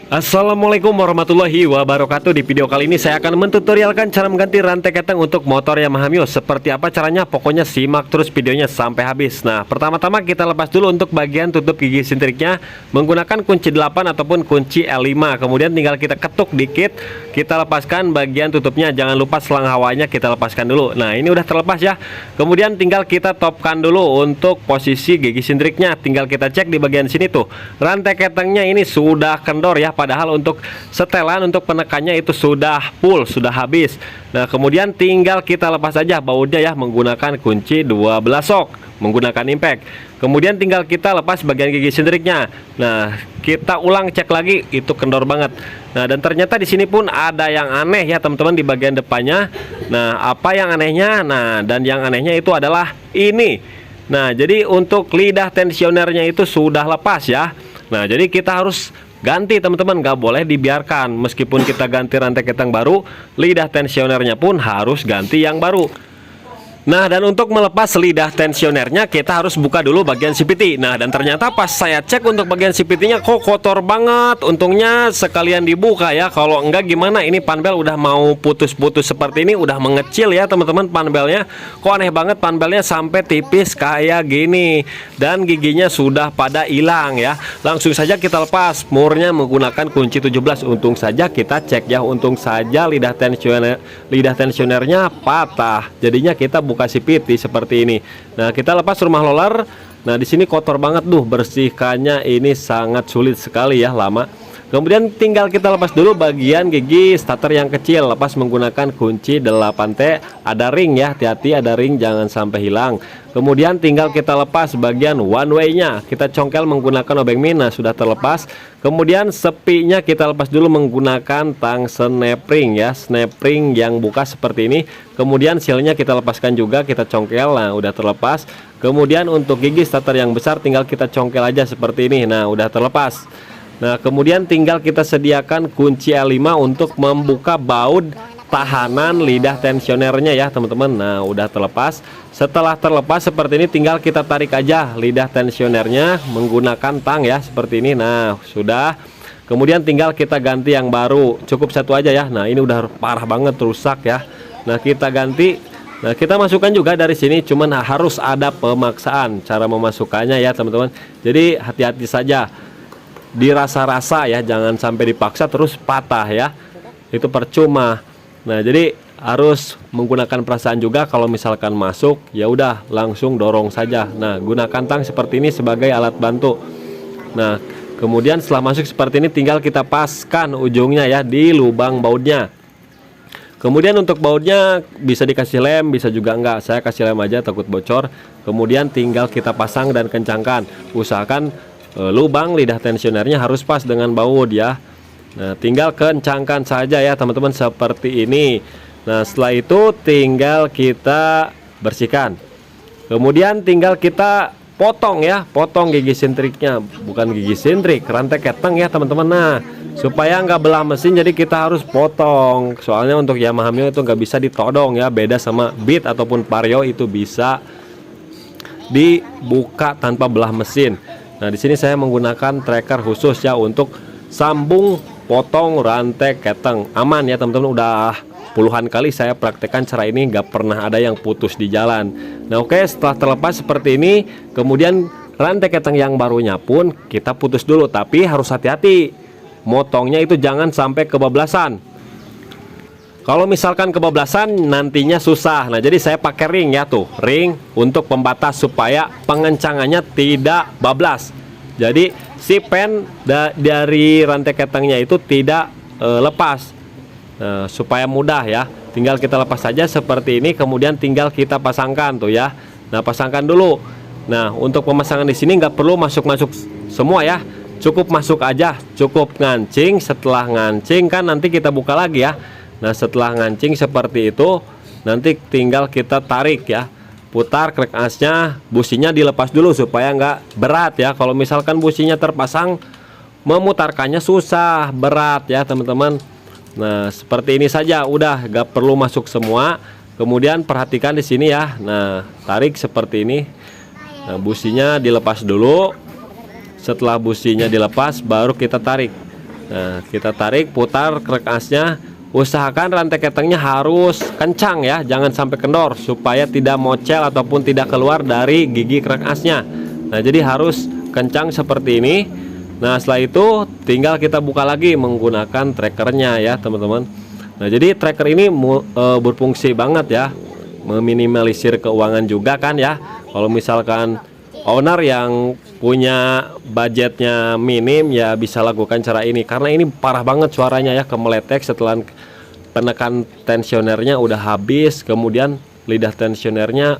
Assalamualaikum warahmatullahi wabarakatuh. Di video kali ini saya akan mentutorialkan cara mengganti rantai keteng untuk motor Yamaha Mio. Seperti apa caranya? Pokoknya simak terus videonya sampai habis. Nah, pertama-tama kita lepas dulu untuk bagian tutup gigi sentriknya menggunakan kunci 8 ataupun kunci L5. Kemudian tinggal kita ketuk dikit, kita lepaskan bagian tutupnya. Jangan lupa selang hawanya kita lepaskan dulu. Nah, ini udah terlepas ya. Kemudian tinggal kita topkan dulu untuk posisi gigi sentriknya. Tinggal kita cek di bagian sini tuh. Rantai ketengnya ini sudah kendor ya. Padahal untuk setelan, untuk penekannya itu sudah full, sudah habis. Nah, kemudian tinggal kita lepas saja bautnya ya menggunakan kunci 12 sok, menggunakan impact. Kemudian tinggal kita lepas bagian gigi sentriknya. Nah, kita ulang cek lagi, itu kendor banget. Nah, dan ternyata di sini pun ada yang aneh ya teman-teman di bagian depannya. Nah, apa yang anehnya? Nah, dan yang anehnya itu adalah ini. Nah, jadi untuk lidah tensionernya itu sudah lepas ya. Nah, jadi kita harus ganti teman-teman, nggak boleh dibiarkan. Meskipun kita ganti rantai keteng baru, lidah tensionernya pun harus ganti yang baru. Nah, dan untuk melepas lidah tensionernya kita harus buka dulu bagian CVT. Nah, dan ternyata pas saya cek untuk bagian CVT-nya kok kotor banget. Untungnya sekalian dibuka ya. Kalau enggak gimana, ini panbel udah mau putus-putus seperti ini, udah mengecil ya teman-teman panbelnya. Kok aneh banget panbelnya sampai tipis kayak gini. Dan giginya sudah pada hilang ya. Langsung saja kita lepas murnya menggunakan kunci 17. Untung saja kita cek ya, untung saja lidah tensionernya patah. Jadinya kita buka CVT seperti ini. Nah, kita lepas rumah roller. Nah, di sini kotor banget tuh, bersihkannya ini sangat sulit sekali ya, lama. Kemudian tinggal kita lepas dulu bagian gigi starter yang kecil, lepas menggunakan kunci 8T. Ada ring ya, hati-hati ada ring, jangan sampai hilang. Kemudian tinggal kita lepas bagian one way-nya, kita congkel menggunakan obeng min. Nah, sudah terlepas. Kemudian sepinya kita lepas dulu menggunakan tang snap ring ya, snap ring yang buka seperti ini. Kemudian sealnya kita lepaskan juga, kita congkel. Nah, udah terlepas. Kemudian untuk gigi starter yang besar tinggal kita congkel aja seperti ini. Nah, udah terlepas. Nah, kemudian tinggal kita sediakan kunci L5 untuk membuka baut tahanan lidah tensionernya ya teman-teman. Nah, udah terlepas. Setelah terlepas seperti ini tinggal kita tarik aja lidah tensionernya menggunakan tang ya seperti ini. Nah, sudah. Kemudian tinggal kita ganti yang baru, cukup satu aja ya. Nah, ini udah parah banget rusak ya. Nah, kita ganti. Nah, kita masukkan juga dari sini, cuman harus ada pemaksaan cara memasukkannya ya teman-teman. Jadi hati-hati saja, dirasa-rasa ya, jangan sampai dipaksa terus patah ya, itu percuma. Nah, jadi harus menggunakan perasaan juga. Kalau misalkan masuk ya udah langsung dorong saja. Nah, gunakan tang seperti ini sebagai alat bantu. Nah, kemudian setelah masuk seperti ini tinggal kita paskan ujungnya ya di lubang bautnya. Kemudian untuk bautnya bisa dikasih lem, bisa juga enggak. Saya kasih lem aja takut bocor. Kemudian tinggal kita pasang dan kencangkan. Usahakan lubang lidah tensionernya harus pas dengan baut ya. Nah, tinggal kencangkan saja ya teman-teman seperti ini. Nah, setelah itu tinggal kita bersihkan. Kemudian tinggal kita potong ya, potong gigi sentriknya, bukan gigi sentrik, rantai keteng ya teman-teman. Nah, supaya nggak belah mesin jadi kita harus potong. Soalnya untuk Yamaha Mio itu nggak bisa ditodong ya, beda sama Beat ataupun Vario itu bisa dibuka tanpa belah mesin. Nah, di sini saya menggunakan tracker khusus ya untuk sambung potong rantai keteng. Aman ya teman-teman, udah puluhan kali saya praktekkan cara ini, nggak pernah ada yang putus di jalan. Nah, oke, setelah terlepas seperti ini, kemudian rantai keteng yang barunya pun kita putus dulu, tapi harus hati-hati. Motongnya itu jangan sampai kebablasan. Kalau misalkan kebablasan nantinya susah. Nah, jadi saya pakai ring ya tuh, ring untuk pembatas supaya pengencangannya tidak bablas. Jadi si pen dari rantai ketengnya itu tidak lepas. Supaya mudah ya. Tinggal kita lepas saja seperti ini, kemudian tinggal kita pasangkan tuh ya. Nah, pasangkan dulu. Nah, untuk pemasangan di sini nggak perlu masuk-masuk semua ya. Cukup masuk aja, cukup ngancing. Setelah ngancing kan nanti kita buka lagi ya. Nah, setelah ngancing seperti itu, nanti tinggal kita tarik ya, putar krek asnya, businya dilepas dulu supaya nggak berat ya. Kalau misalkan businya terpasang, memutarkannya susah, berat ya teman-teman. Nah, seperti ini saja, udah nggak perlu masuk semua. Kemudian perhatikan di sini ya. Nah, tarik seperti ini. Nah, businya dilepas dulu. Setelah businya dilepas, baru kita tarik. Nah, kita tarik, putar krek asnya. Usahakan rantai ketengnya harus kencang ya, jangan sampai kendor supaya tidak mocel ataupun tidak keluar dari gigi krek asnya. Nah, jadi harus kencang seperti ini. Nah, setelah itu tinggal kita buka lagi menggunakan trackernya ya teman-teman. Nah, jadi tracker ini berfungsi banget ya, meminimalisir keuangan juga kan ya. Kalau misalkan owner yang punya budgetnya minim ya bisa lakukan cara ini, karena ini parah banget suaranya ya, kemeletek setelah penekan tensionernya udah habis, kemudian lidah tensionernya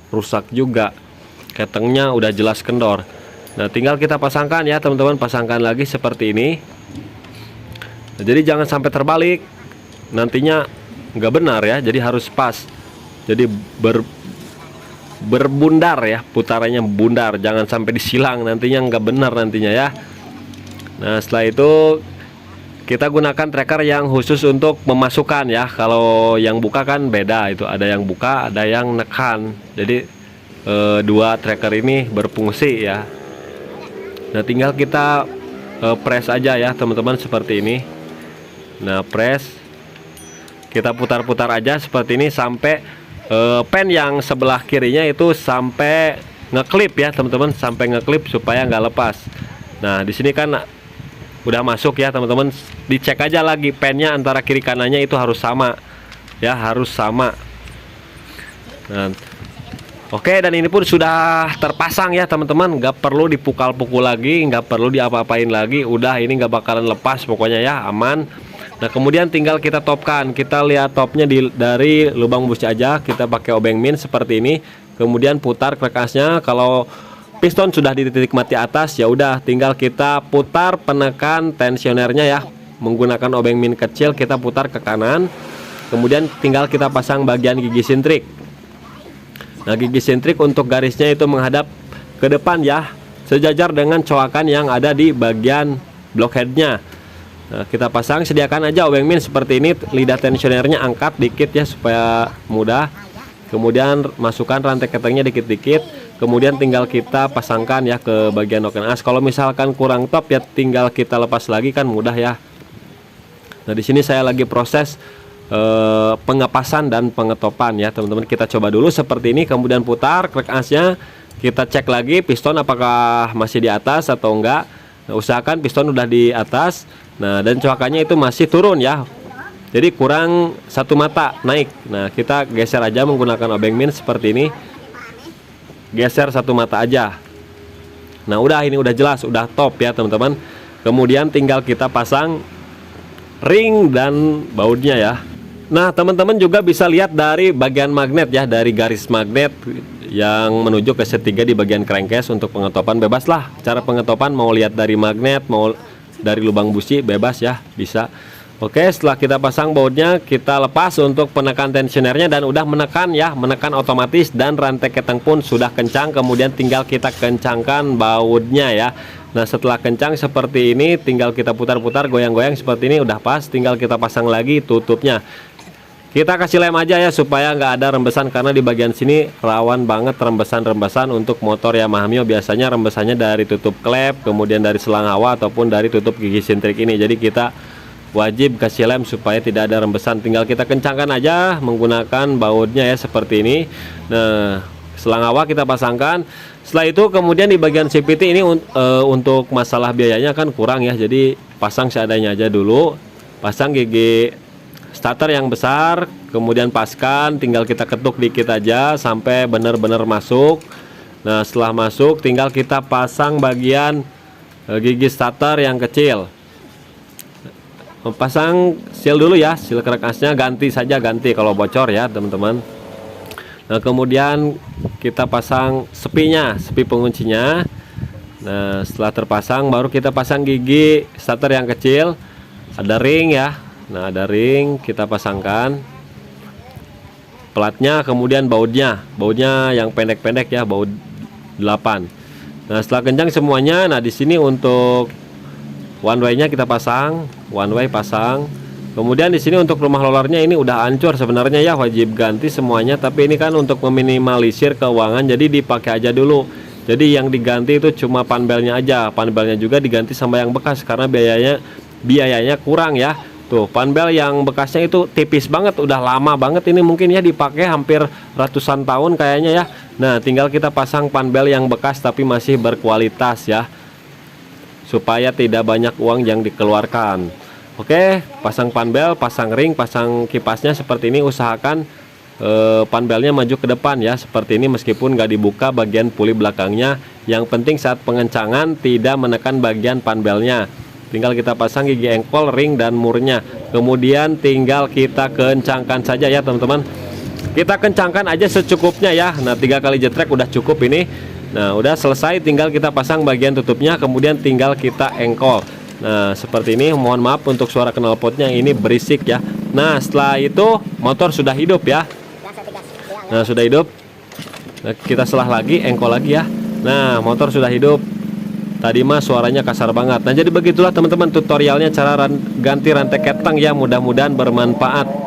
rusak juga, ketengnya udah jelas kendor. Nah, tinggal kita pasangkan ya teman-teman, pasangkan lagi seperti ini. Nah, jadi jangan sampai terbalik, nantinya nggak benar ya, jadi harus pas, jadi berbundar ya, putarannya bundar, jangan sampai disilang, nantinya nggak benar nantinya ya. Nah, setelah itu kita gunakan tracker yang khusus untuk memasukkan ya. Kalau yang buka kan beda, itu ada yang buka, ada yang nekan. Jadi dua tracker ini berfungsi ya. Nah, tinggal kita press aja ya teman-teman seperti ini. Nah, press, kita putar-putar aja seperti ini sampai pen yang sebelah kirinya itu sampai ngeklip ya teman-teman, sampai ngeklip supaya nggak lepas. Nah, di sini kan udah masuk ya teman-teman, dicek aja lagi pennya antara kiri kanannya itu harus sama ya, harus sama. Nah, oke, dan ini pun sudah terpasang ya teman-teman, nggak perlu dipukul-pukul lagi, nggak perlu diapa-apain lagi, udah ini nggak bakalan lepas pokoknya ya, aman. Nah, kemudian tinggal kita topkan. Kita lihat topnya dari lubang busi aja. Kita pakai obeng min seperti ini. Kemudian putar krekasnya. Kalau piston sudah di titik mati atas, ya udah tinggal kita putar penekan tensionernya ya. Menggunakan obeng min kecil kita putar ke kanan. Kemudian tinggal kita pasang bagian gigi sintrik. Nah, gigi sintrik untuk garisnya itu menghadap ke depan ya, sejajar dengan coakan yang ada di bagian blockheadnya. Nah, kita pasang, sediakan aja obeng min seperti ini, lidah tensionernya angkat dikit ya supaya mudah. Kemudian masukkan rantai ketengnya dikit-dikit, kemudian tinggal kita pasangkan ya ke bagian noken as. Kalau misalkan kurang top ya tinggal kita lepas lagi, kan mudah ya. Nah, di sini saya lagi proses pengepasan dan pengetopan ya teman-teman. Kita coba dulu seperti ini, kemudian putar krek asnya, kita cek lagi piston apakah masih di atas atau enggak. Nah, usahakan piston udah di atas. Nah, dan coakannya itu masih turun ya, jadi kurang satu mata naik. Nah, kita geser aja menggunakan obeng min seperti ini, geser satu mata aja. Nah, udah, ini udah jelas, udah top ya teman-teman. Kemudian tinggal kita pasang ring dan bautnya ya. Nah, teman-teman juga bisa lihat dari bagian magnet ya, dari garis magnet yang menuju ke setiga di bagian crankcase. Untuk pengetopan bebas lah, cara pengetopan mau lihat dari magnet, mau dari lubang busi, bebas ya, bisa. Oke, setelah kita pasang bautnya, kita lepas untuk penekan tensionernya dan udah menekan ya, menekan otomatis, dan rantai keteng pun sudah kencang. Kemudian tinggal kita kencangkan bautnya ya. Nah, setelah kencang seperti ini, tinggal kita putar-putar, goyang-goyang seperti ini, udah pas. Tinggal kita pasang lagi tutupnya. Kita kasih lem aja ya supaya nggak ada rembesan, karena di bagian sini rawan banget rembesan-rembesan untuk motor Yamaha Mio. Biasanya rembesannya dari tutup klep, kemudian dari selang hawa ataupun dari tutup gigi sintrik ini. Jadi kita wajib kasih lem supaya tidak ada rembesan. Tinggal kita kencangkan aja menggunakan bautnya ya seperti ini. Nah, selang hawa kita pasangkan. Setelah itu kemudian di bagian CVT ini untuk masalah biayanya kan kurang ya, jadi pasang seadanya aja dulu. Pasang gigi starter yang besar, kemudian paskan, tinggal kita ketuk dikit aja sampai benar-benar masuk. Nah, setelah masuk tinggal kita pasang bagian gigi starter yang kecil. Pasang seal dulu ya, seal krek asnya ganti saja, ganti kalau bocor ya teman-teman. Nah, kemudian kita pasang sepinya, sepi penguncinya. Nah, setelah terpasang baru kita pasang gigi starter yang kecil. Ada ring ya. Nah, ada ring, kita pasangkan platnya, kemudian bautnya yang pendek-pendek ya, baut 8. Nah, setelah kencang semuanya, nah di sini untuk one way-nya kita pasang, one way pasang. Kemudian di sini untuk rumah rollernya ini udah hancur sebenarnya ya, wajib ganti semuanya, tapi ini kan untuk meminimalisir keuangan jadi dipakai aja dulu. Jadi yang diganti itu cuma panbelnya aja, panbelnya juga diganti sama yang bekas karena biayanya biayanya kurang ya. Tuh, panbel yang bekasnya itu tipis banget, udah lama banget ini, mungkin ya dipakai hampir ratusan tahun kayaknya ya. Nah, tinggal kita pasang panbel yang bekas tapi masih berkualitas ya, supaya tidak banyak uang yang dikeluarkan. Oke, pasang panbel, pasang ring, pasang kipasnya seperti ini. Usahakan panbelnya maju ke depan ya, seperti ini, meskipun nggak dibuka bagian puli belakangnya. Yang penting saat pengencangan tidak menekan bagian panbelnya. Tinggal kita pasang gigi engkol, ring, dan murnya. Kemudian tinggal kita kencangkan saja ya teman-teman. Kita kencangkan aja secukupnya ya. Nah, 3 kali jetrek udah cukup ini. Nah, udah selesai, tinggal kita pasang bagian tutupnya, kemudian tinggal kita engkol. Nah, seperti ini. Mohon maaf untuk suara knalpotnya, ini berisik ya. Nah, setelah itu motor sudah hidup ya. Nah, sudah hidup. Nah, kita selah lagi, engkol lagi ya. Nah, motor sudah hidup. Tadi mah suaranya kasar banget. Nah, jadi begitulah teman-teman tutorialnya cara ganti rantai ketang ya. Mudah-mudahan bermanfaat.